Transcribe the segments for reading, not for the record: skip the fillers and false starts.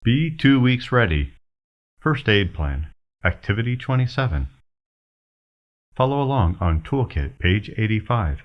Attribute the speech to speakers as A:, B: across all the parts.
A: Be 2 weeks ready. First Aid Plan, Activity 27. Follow along on Toolkit, page 85.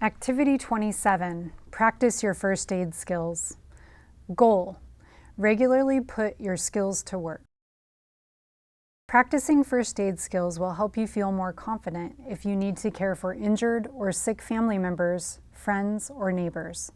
B: Activity 27. Practice your first aid skills. Goal: regularly put your skills to work. Practicing first aid skills will help you feel more confident if you need to care for injured or sick family members, friends, or neighbors.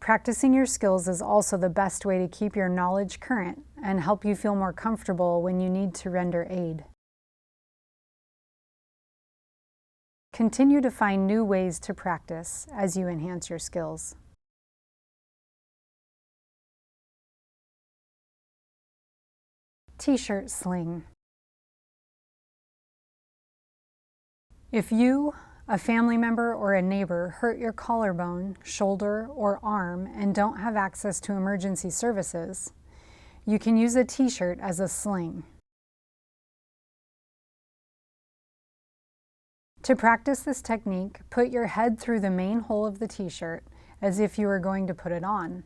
B: Practicing your skills is also the best way to keep your knowledge current and help you feel more comfortable when you need to render aid. Continue to find new ways to practice as you enhance your skills. T-shirt sling. If you, a family member, or a neighbor hurt your collarbone, shoulder, or arm and don't have access to emergency services, you can use a T-shirt as a sling. To practice this technique, put your head through the main hole of the T-shirt as if you were going to put it on.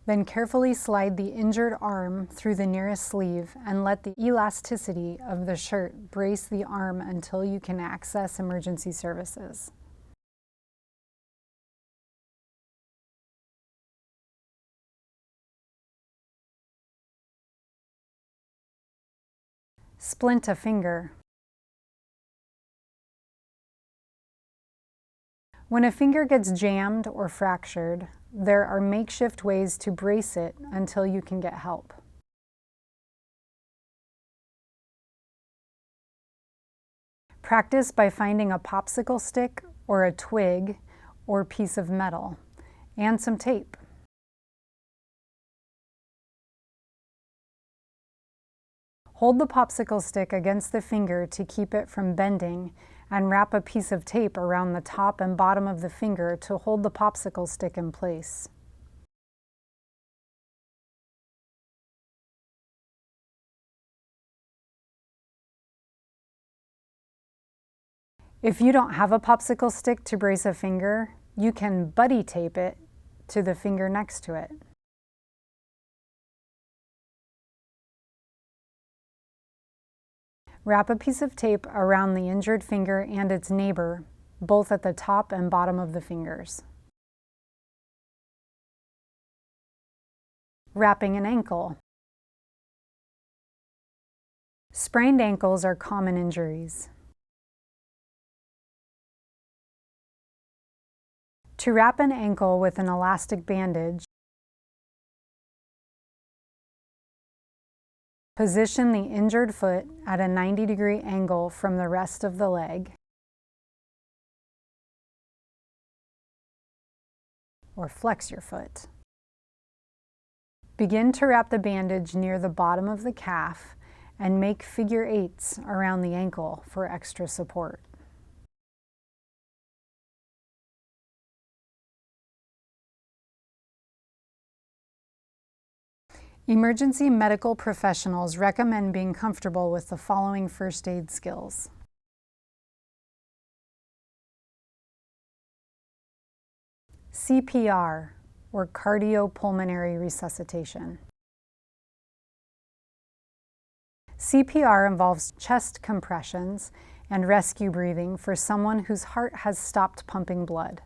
B: Then carefully slide the injured arm through the nearest sleeve and let the elasticity of the shirt brace the arm until you can access emergency services. Splint a finger. When a finger gets jammed or fractured, there are makeshift ways to brace it until you can get help. Practice by finding a popsicle stick or a twig or piece of metal and some tape. Hold the popsicle stick against the finger to keep it from bending and wrap a piece of tape around the top and bottom of the finger to hold the popsicle stick in place. If you don't have a popsicle stick to brace a finger, you can buddy tape it to the finger next to it. Wrap a piece of tape around the injured finger and its neighbor, both at the top and bottom of the fingers. Wrapping an ankle. Sprained ankles are common injuries. To wrap an ankle with an elastic bandage, position the injured foot at a 90-degree angle from the rest of the leg, or flex your foot. Begin to wrap the bandage near the bottom of the calf and make figure eights around the ankle for extra support. Emergency medical professionals recommend being comfortable with the following first aid skills. CPR, or cardiopulmonary resuscitation. CPR involves chest compressions and rescue breathing for someone whose heart has stopped pumping blood.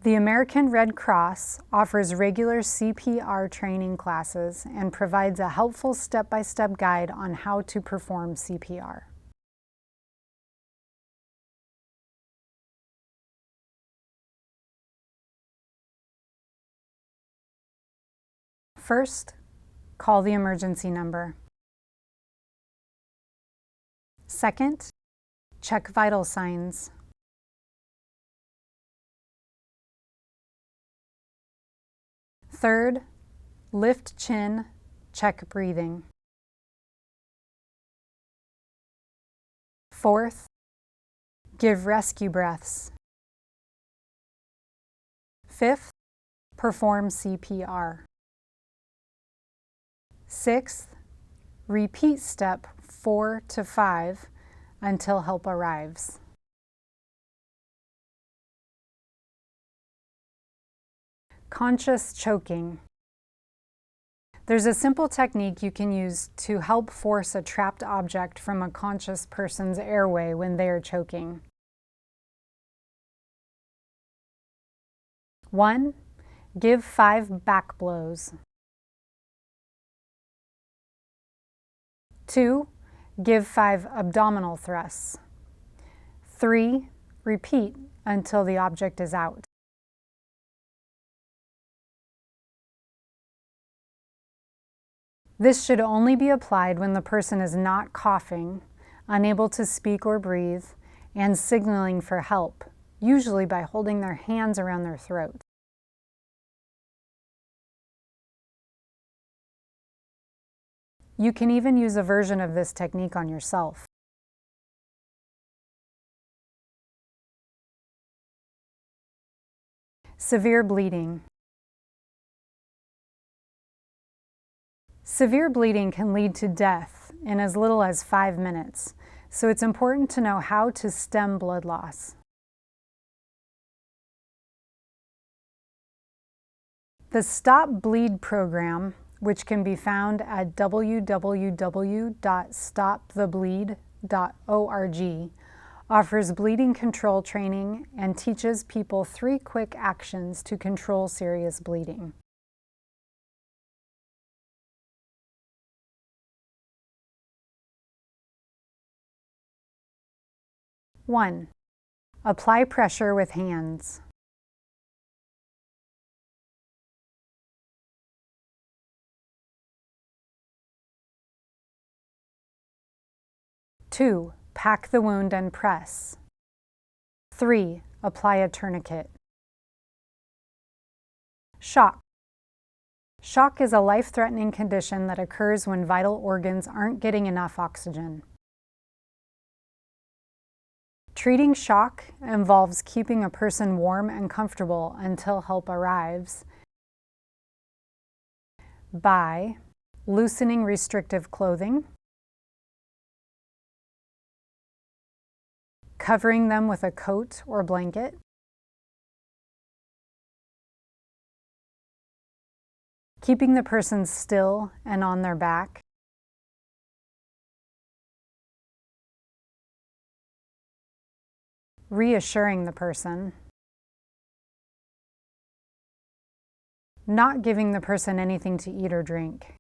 B: The American Red Cross offers regular CPR training classes and provides a helpful step-by-step guide on how to perform CPR. First, call the emergency number. Second, check vital signs. Third, lift chin, check breathing. Fourth, give rescue breaths. Fifth, perform CPR. Sixth, repeat step 4 to 5 until help arrives. Conscious choking. There's a simple technique you can use to help force a trapped object from a conscious person's airway when they are choking. 1. Give 5 back blows. 2. Give 5 abdominal thrusts. 3. Repeat until the object is out. This should only be applied when the person is not coughing, unable to speak or breathe, and signaling for help, usually by holding their hands around their throat. You can even use a version of this technique on yourself. Severe bleeding. Severe bleeding can lead to death in as little as 5 minutes, so it's important to know how to stem blood loss. The Stop Bleed program, which can be found at www.stopthebleed.org, offers bleeding control training and teaches people 3 quick actions to control serious bleeding. One, apply pressure with hands. 2. Pack the wound and press. 3. Apply a tourniquet. Shock. Shock is a life-threatening condition that occurs when vital organs aren't getting enough oxygen. Treating shock involves keeping a person warm and comfortable until help arrives by loosening restrictive clothing, covering them with a coat or blanket, keeping the person still and on their back, reassuring the person, not giving the person anything to eat or drink.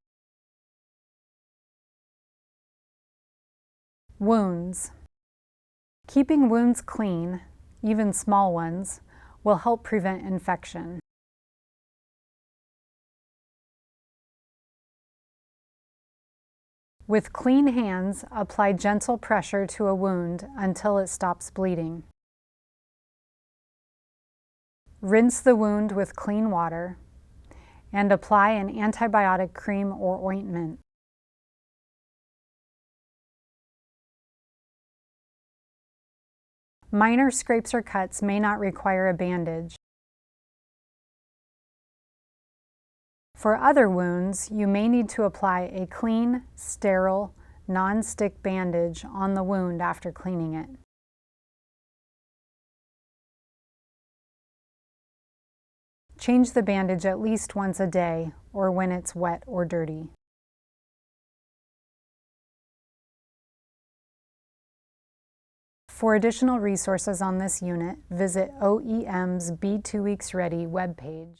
B: Wounds. Keeping wounds clean, even small ones, will help prevent infection. With clean hands, apply gentle pressure to a wound until it stops bleeding. Rinse the wound with clean water and apply an antibiotic cream or ointment. Minor scrapes or cuts may not require a bandage. For other wounds, you may need to apply a clean, sterile, non-stick bandage on the wound after cleaning it. Change the bandage at least once a day or when it's wet or dirty. For additional resources on this unit, visit OEM's B2WR Ready webpage.